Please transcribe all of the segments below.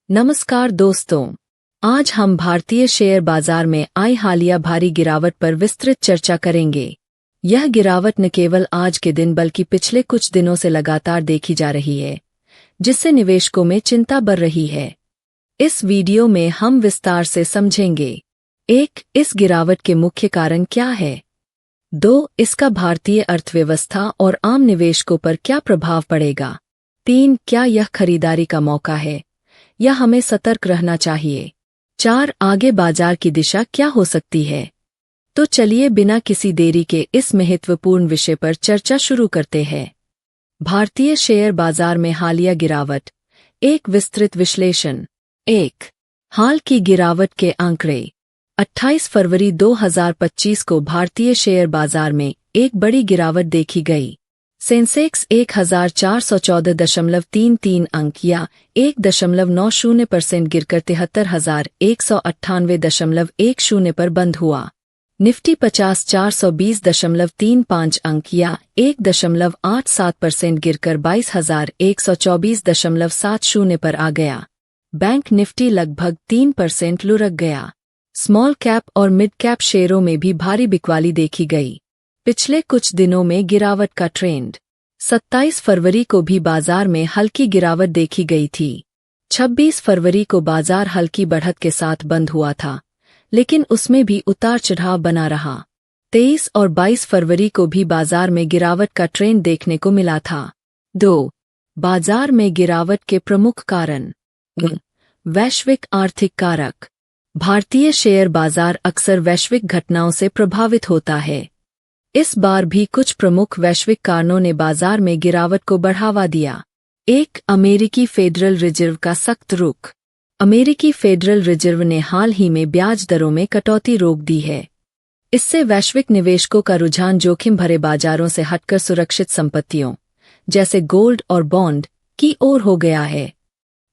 नमस्कार दोस्तों, आज हम भारतीय शेयर बाजार में आई हालिया भारी गिरावट पर विस्तृत चर्चा करेंगे। यह गिरावट न केवल आज के दिन बल्कि पिछले कुछ दिनों से लगातार देखी जा रही है, जिससे निवेशकों में चिंता बढ़ रही है। इस वीडियो में हम विस्तार से समझेंगे 1. इस गिरावट के मुख्य कारण क्या है। 2. इसका भारतीय अर्थव्यवस्था और आम निवेशकों पर क्या प्रभाव पड़ेगा। 3. क्या यह खरीदारी का मौका है या हमें सतर्क रहना चाहिए। 4. आगे बाजार की दिशा क्या हो सकती है। तो चलिए बिना किसी देरी के इस महत्वपूर्ण विषय पर चर्चा शुरू करते हैं। भारतीय शेयर बाजार में हालिया गिरावट, एक विस्तृत विश्लेषण। 1. हाल की गिरावट के आंकड़े। 28 फरवरी 2025 को भारतीय शेयर बाजार में एक बड़ी गिरावट देखी गई। सेंसेक्स 1414.33 अंक या 1.90% गिरकर 73,198.10 पर बंद हुआ। निफ्टी 50 420.35 अंक या 1.87% गिरकर 22,124.70 पर आ गया। बैंक निफ्टी लगभग 3% लुढ़क गया। स्मॉल कैप और मिड कैप शेयरों में भी भारी बिकवाली देखी गई। पिछले कुछ दिनों में गिरावट का ट्रेंड। 27 फरवरी को भी बाजार में हल्की गिरावट देखी गई थी। 26 फरवरी को बाजार हल्की बढ़त के साथ बंद हुआ था, लेकिन उसमें भी उतार चढ़ाव बना रहा। 23 और 22 फरवरी को भी बाजार में गिरावट का ट्रेंड देखने को मिला था। 2. बाजार में गिरावट के प्रमुख कारण। वैश्विक आर्थिक कारक। भारतीय शेयर बाजार अक्सर वैश्विक घटनाओं से प्रभावित होता है। इस बार भी कुछ प्रमुख वैश्विक कारणों ने बाजार में गिरावट को बढ़ावा दिया। 1. अमेरिकी फेडरल रिजर्व का सख्त रुख। अमेरिकी फेडरल रिजर्व ने हाल ही में ब्याज दरों में कटौती रोक दी है। इससे वैश्विक निवेशकों का रुझान जोखिम भरे बाजारों से हटकर सुरक्षित संपत्तियों, जैसे गोल्ड और बॉन्ड, की ओर हो गया है।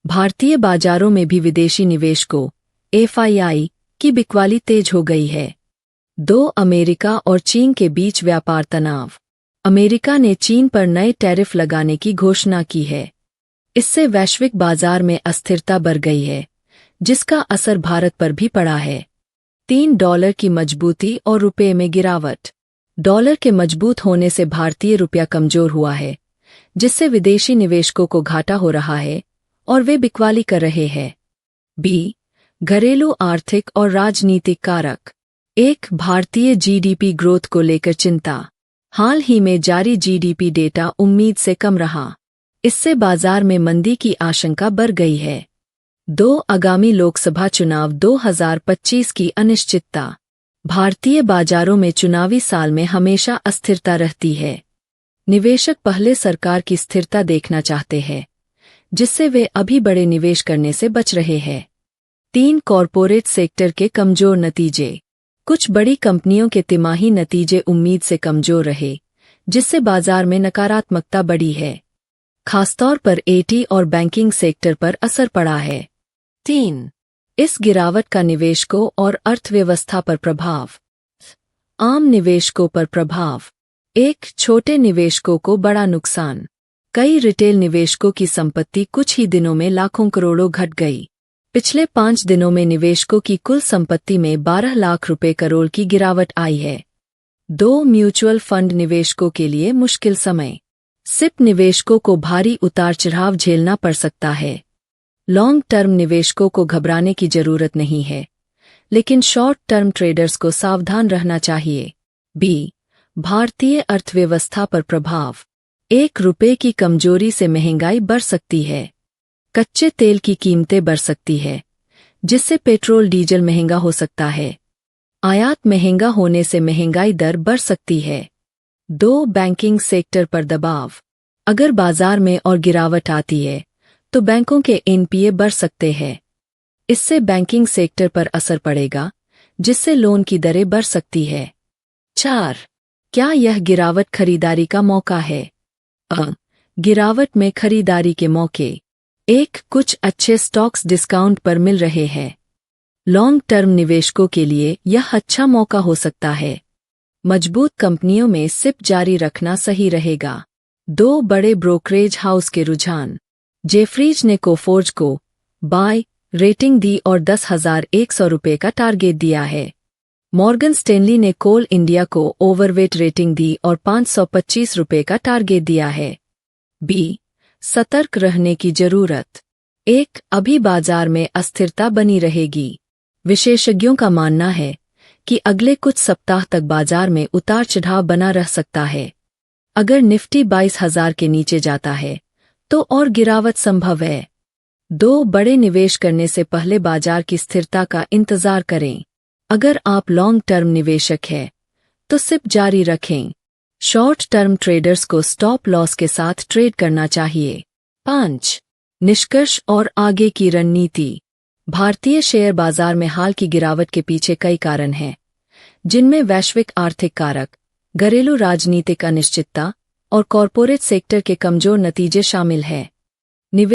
भारतीय बाजारों में भी विदेशी निवेशकों FII की बिकवाली तेज हो गई है। 2. अमेरिका और चीन के बीच व्यापार तनाव। अमेरिका ने चीन पर नए टैरिफ लगाने की घोषणा की है। इससे वैश्विक बाजार में अस्थिरता बढ़ गई है, जिसका असर भारत पर भी पड़ा है। 3. डॉलर की मजबूती और रुपये में गिरावट। डॉलर के मजबूत होने से भारतीय रुपया कमजोर हुआ है, जिससे विदेशी निवेशकों को घाटा हो रहा है और वे बिकवाली कर रहे हैं। B. घरेलू आर्थिक और राजनीतिक कारक। 1. भारतीय GDP ग्रोथ को लेकर चिंता। हाल ही में जारी GDP डेटा उम्मीद से कम रहा। इससे बाजार में मंदी की आशंका बढ़ गई है। 2. आगामी लोकसभा चुनाव 2025 की अनिश्चितता। भारतीय बाजारों में चुनावी साल में हमेशा अस्थिरता रहती है। निवेशक पहले सरकार की स्थिरता देखना चाहते हैं, जिससे वे अभी बड़े निवेश करने से बच रहे हैं। 3. कॉरपोरेट सेक्टर के कमजोर नतीजे। कुछ बड़ी कंपनियों के तिमाही नतीजे उम्मीद से कमजोर रहे, जिससे बाजार में नकारात्मकता बढ़ी है। खासतौर पर IT और बैंकिंग सेक्टर पर असर पड़ा है। 3. इस गिरावट का निवेशकों और अर्थव्यवस्था पर प्रभाव। आम निवेशकों पर प्रभाव। 1. छोटे निवेशकों को बड़ा नुकसान। कई रिटेल निवेशकों की संपत्ति कुछ ही दिनों में लाखों करोड़ों घट गई। पिछले 5 दिनों में निवेशकों की कुल संपत्ति में 12 लाख रुपए करोड़ की गिरावट आई है। 2. म्यूचुअल फंड निवेशकों के लिए मुश्किल समय। SIP निवेशकों को भारी उतार चढ़ाव झेलना पड़ सकता है। लॉन्ग टर्म निवेशकों को घबराने की जरूरत नहीं है, लेकिन शॉर्ट टर्म ट्रेडर्स को सावधान रहना चाहिए। B. भारतीय अर्थव्यवस्था पर प्रभाव। 1. रुपये की कमजोरी से महंगाई बढ़ सकती है। कच्चे तेल की कीमतें बढ़ सकती है, जिससे पेट्रोल डीजल महंगा हो सकता है। आयात महंगा होने से महंगाई दर बढ़ सकती है। 2. बैंकिंग सेक्टर पर दबाव। अगर बाजार में और गिरावट आती है, तो बैंकों के NPA बढ़ सकते हैं। इससे बैंकिंग सेक्टर पर असर पड़ेगा, जिससे लोन की दरें बढ़ सकती है। 4. क्या यह गिरावट खरीदारी का मौका है। गिरावट में खरीदारी के मौके। 1. कुछ अच्छे स्टॉक्स डिस्काउंट पर मिल रहे हैं। लॉन्ग टर्म निवेशकों के लिए यह अच्छा मौका हो सकता है। मजबूत कंपनियों में SIP जारी रखना सही रहेगा। 2. बड़े ब्रोकरेज हाउस के रुझान। जेफरीज ने कोफोर्ज को बाय रेटिंग दी और 10,100 रुपये का टारगेट दिया है। मॉर्गन स्टैनली ने कोल इंडिया को ओवरवेट रेटिंग दी और 525 रुपये का टारगेट दिया है। बी सतर्क रहने की जरूरत। अभी बाजार में अस्थिरता बनी रहेगी। विशेषज्ञों का मानना है कि अगले कुछ सप्ताह तक बाजार में उतार चढ़ाव बना रह सकता है। अगर निफ्टी 22,000 के नीचे जाता है तो और गिरावट संभव है। 2 बड़े निवेश करने से पहले बाजार की स्थिरता का इंतजार करें। अगर आप लॉन्ग टर्म निवेशक हैं तो सिप जारी रखें। शॉर्ट टर्म ट्रेडर्स को स्टॉप लॉस के साथ ट्रेड करना चाहिए। 5 निष्कर्ष और आगे की रणनीति। भारतीय शेयर बाजार में हाल की गिरावट के पीछे कई कारण हैं, जिनमें वैश्विक आर्थिक कारक, घरेलू राजनीतिक अनिश्चितता और कॉरपोरेट सेक्टर के कमजोर नतीजे शामिल हैं।